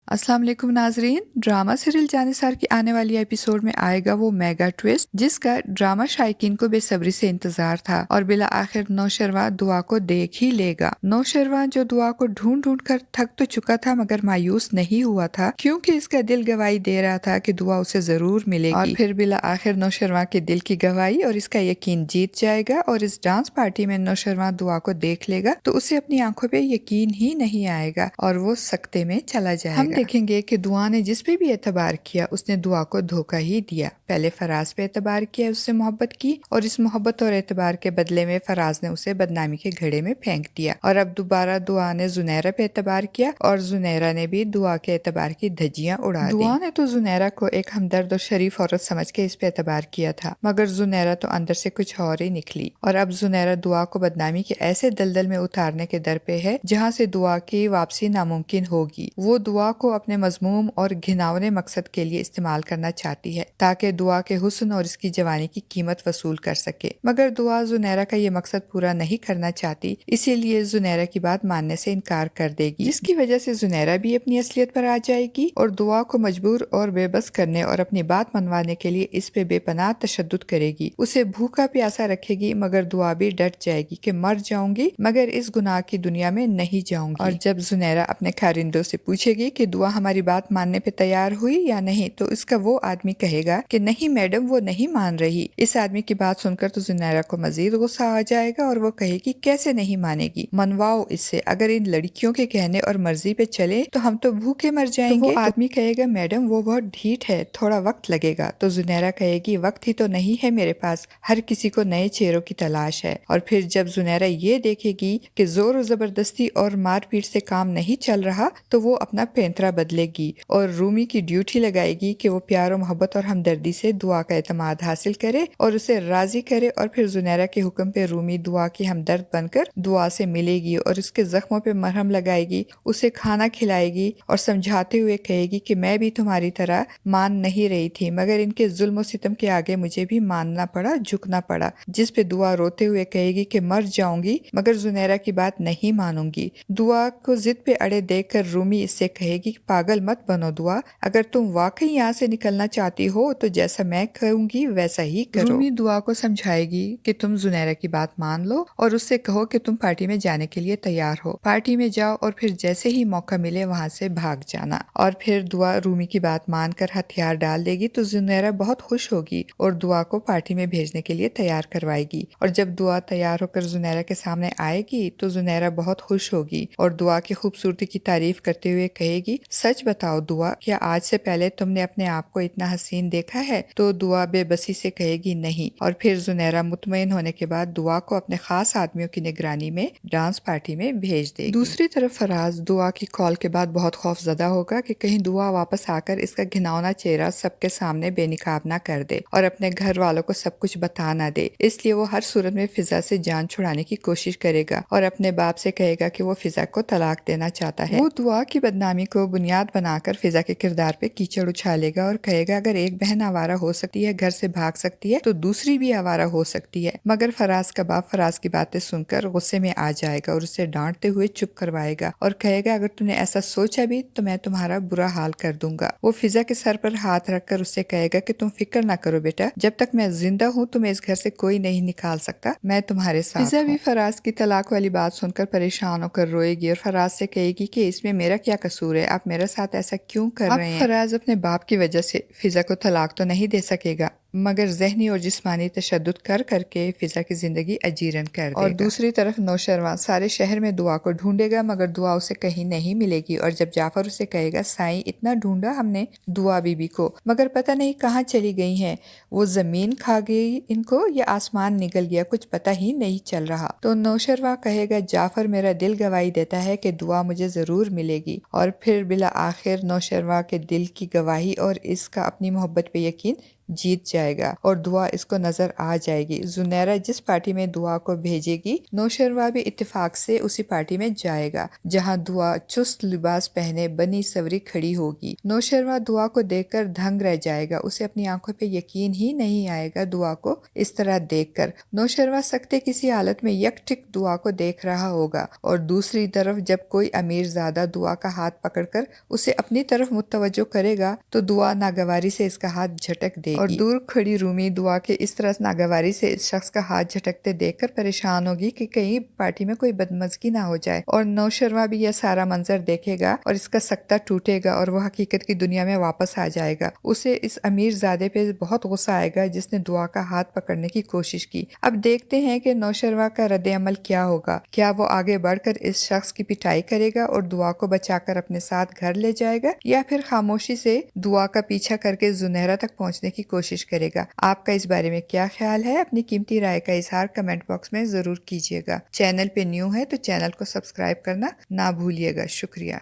अस्सलाम वालेकुम नाजरीन। ड्रामा सीरियल जानिसार की आने वाली एपिसोड में आएगा वो मेगा ट्विस्ट जिसका ड्रामा शायकीन को बेसब्री से इंतजार था और बिला आखिर नौशरवा दुआ को देख ही लेगा। नौशरवा जो दुआ को ढूंढ ढूंढ कर थक तो चुका था मगर मायूस नहीं हुआ था क्योंकि इसका दिल गवाही दे रहा था कि दुआ उसे जरूर मिलेगी। और फिर बिला आखिर नौशरवा के दिल की गवाही और इसका यकीन जीत जाएगा और इस डांस पार्टी में नौशरवा दुआ को देख लेगा तो उसे अपनी आंखों पे यकीन ही नहीं आएगा और वो सकते में चला जाएगा। हम देखेंगे कि दुआ ने जिस पे भी एतबार किया उसने दुआ को धोखा ही दिया। पहले फराज पे एतबार किया, उससे मोहब्बत की और इस मोहब्बत और एतबार के बदले में फराज ने उसे बदनामी के घड़े में फेंक दिया। और अब दोबारा दुआ ने जुनैरा पे एतबार किया और जुनैरा ने भी दुआ के एतबार की धज्जियां उड़ा दी। दुआ ने तो जुनैरा को एक हमदर्द और शरीफ औरत समझ के इस पे एतबार किया था मगर जुनैरा तो अंदर से कुछ और ही निकली और अब जुनैरा दुआ को बदनामी के ऐसे दलदल में उतारने के दर पे है जहाँ से दुआ की वापसी नामुमकिन होगी। वो दुआ को अपने मजमूम और घिनौने मकसद के लिए इस्तेमाल करना चाहती है ताकि दुआ के हुस्न और इसकी जवानी की कीमत वसूल कर सके मगर दुआ जुनैरा का ये मकसद पूरा नहीं करना चाहती, इसीलिए जुनैरा की बात मानने से इनकार कर देगी जिसकी वजह से जुनैरा भी अपनी असलियत पर आ जाएगी और दुआ को मजबूर और बेबस करने और अपनी बात मनवाने के लिए इस पे बेपनाह तशद्दुद करेगी। उसे भूखा प्यासा रखेगी मगर दुआ भी डट जाएगी कि मर जाऊंगी मगर इस गुनाह की दुनिया में नहीं जाऊंगी। और जब जुनैरा अपने खारिंदों से पूछेगी कि दुआ हमारी बात मानने पे तैयार हुई या नहीं तो इसका वो आदमी कहेगा कि नहीं मैडम वो नहीं मान रही। इस आदमी की बात सुनकर तो जुनैरा को मजीद गुस्सा आ जाएगा और वो कहेगी कैसे नहीं मानेगी, मनवाओ इससे, अगर इन लड़कियों के कहने और मर्जी पे चले तो हम तो भूखे मर जाएंगे। तो वो आदमी कहेगा मैडम वो बहुत ढीठ है, थोड़ा वक्त लगेगा। तो जुनैरा कहेगी वक्त ही तो नहीं है मेरे पास, हर किसी को नए चेहरों की तलाश है। और फिर जब जुनैरा ये देखेगी कि जोर और जबरदस्ती और मारपीट से काम नहीं चल रहा तो वो अपना पैंतरा बदलेगी और रूमी की ड्यूटी लगाएगी कि वो प्यार और मोहब्बत और हमदर्दी से दुआ का एतमाद हासिल करे और उसे राजी करे। और फिर जुनैरा के हुक्म पे रूमी दुआ की हमदर्द बनकर दुआ से मिलेगी और उसके जख्मों पे मरहम लगाएगी, उसे खाना खिलाएगी और समझाते हुए कहेगी कि मैं भी तुम्हारी तरह मान नहीं रही थी मगर इनके जुल्म सितम के आगे मुझे भी मानना पड़ा, झुकना पड़ा। जिस पे दुआ रोते हुए कहेगी कि मर जाऊंगी मगर जुनैरा की बात नहीं मानूंगी। दुआ को जिद पे अड़े देखकर रूमी इससे कहेगी पागल मत बनो दुआ, अगर तुम वाकई यहाँ से निकलना चाहती हो तो जैसा मैं कहूंगी वैसा ही करो। रूमी दुआ को समझाएगी कि तुम जुनैरा की बात मान लो और उससे कहो कि तुम पार्टी में जाने के लिए तैयार हो, पार्टी में जाओ और फिर जैसे ही मौका मिले वहाँ से भाग जाना। और फिर दुआ रूमी की बात मानकर हथियार डाल देगी तो जुनैरा बहुत खुश होगी और दुआ को पार्टी में भेजने के लिए तैयार करवाएगी। और जब दुआ तैयार होकर जुनैरा के सामने आएगी तो जुनैरा बहुत खुश होगी और दुआ की खूबसूरती की तारीफ करते हुए कहेगी सच बताओ दुआ, क्या आज से पहले तुमने अपने आप को इतना हसीन देखा है? तो दुआ बेबसी से कहेगी नहीं। और फिर जुनैरा मुतमईन होने के बाद दुआ को अपने खास आदमियों की निगरानी में डांस पार्टी में भेज देगी। दूसरी तरफ फराज दुआ की कॉल के बाद बहुत खौफजदा होगा कि कहीं दुआ वापस आकर इसका घिनौना चेहरा सबके सामने बेनिकाब ना कर दे और अपने घर वालों को सब कुछ बता ना दे, इसलिए वो हर सूरत में फिजा से जान छुड़ाने की कोशिश करेगा और अपने बाप से कहेगा कि वो फिजा को तलाक देना चाहता है। वो दुआ की बदनामी को बुनियाद बनाकर फिजा के किरदार पे कीचड़ उछालेगा और कहेगा अगर एक बहन आवारा हो सकती है, घर से भाग सकती है तो दूसरी भी आवारा हो सकती है। मगर फराज का बाप फराज की बातें सुनकर गुस्से में आ जाएगा और उसे डांटते हुए चुप करवाएगा और कहेगा अगर तुमने ऐसा सोचा भी तो मैं तुम्हारा बुरा हाल कर दूंगा। वो फिजा के सर पर हाथ रखकर उससे कहेगा कि तुम फिक्र ना करो बेटा, जब तक मैं जिंदा हूँ तुम्हें इस घर से कोई नहीं निकाल सकता, मैं तुम्हारे साथ। फिजा भी फराज की तलाक वाली बात सुनकर परेशान होकर रोएगी और फराज से कहेगी कि इसमें मेरा क्या कसूर है, आप मेरे साथ ऐसा क्यों कर रहे हैं। फराज अपने बाप की वजह से फिजा को तलाक तो नहीं दे सकेगा मगर ज़हनी और जिस्मानी तशद्दुद कर करके फिजा की जिंदगी अजीरन कर देगा। और दूसरी तरफ नौशरवा सारे शहर में दुआ को ढूंढेगा मगर दुआ उसे कहीं नहीं मिलेगी और जब जाफर उसे कहेगा साईं इतना ढूंढा हमने दुआ बीबी को मगर पता नहीं कहाँ चली गई हैं, वो जमीन खा गई इनको या आसमान निगल गया, कुछ पता ही नहीं चल रहा। तो नौशरवा कहेगा जाफर मेरा दिल गवाही देता है कि दुआ मुझे जरूर मिलेगी। और फिर बिला आखिर नौशरवा के दिल की गवाही और इसका अपनी मोहब्बत पे यकीन जीत जाएगा और दुआ इसको नजर आ जाएगी। जुनैरा जिस पार्टी में दुआ को भेजेगी, नौशरवा भी इत्तेफाक से उसी पार्टी में जाएगा जहां दुआ चुस्त लिबास पहने बनी सवरी खड़ी होगी। नौशरवा दुआ को देखकर दंग रह जाएगा, उसे अपनी आंखों पे यकीन ही नहीं आएगा दुआ को इस तरह देखकर। नौशरवा सकते किसी हालत में यकटिक दुआ को देख रहा होगा और दूसरी तरफ जब कोई अमीरजादा दुआ का हाथ पकड़कर उसे अपनी तरफ मुतवज्जो करेगा तो दुआ नागवारी से इसका हाथ झटक देगी और दूर खड़ी रूमी दुआ के इस तरह नागवारी से इस शख्स का हाथ झटकते देखकर परेशान होगी कि कहीं पार्टी में कोई बदमज़गी ना हो जाए। और नौशरवा भी यह सारा मंजर देखेगा और इसका सकता टूटेगा और वह हकीकत की दुनिया में वापस आ जाएगा। उसे इस अमीरजादे पे बहुत गुस्सा आएगा जिसने दुआ का हाथ पकड़ने की कोशिश की। अब देखते हैं कि नौशरवा का रद्द-ए-अमल क्या होगा। क्या वो आगे बढ़कर इस शख्स की पिटाई करेगा और दुआ को बचाकर अपने साथ घर ले जाएगा, या फिर खामोशी से दुआ का पीछा करके जुनैरा तक पहुंचने की कोशिश करेगा। आपका इस बारे में क्या ख्याल है? अपनी कीमती राय का इजहार कमेंट बॉक्स में जरूर कीजिएगा। चैनल पे न्यू है तो चैनल को सब्सक्राइब करना ना भूलिएगा। शुक्रिया।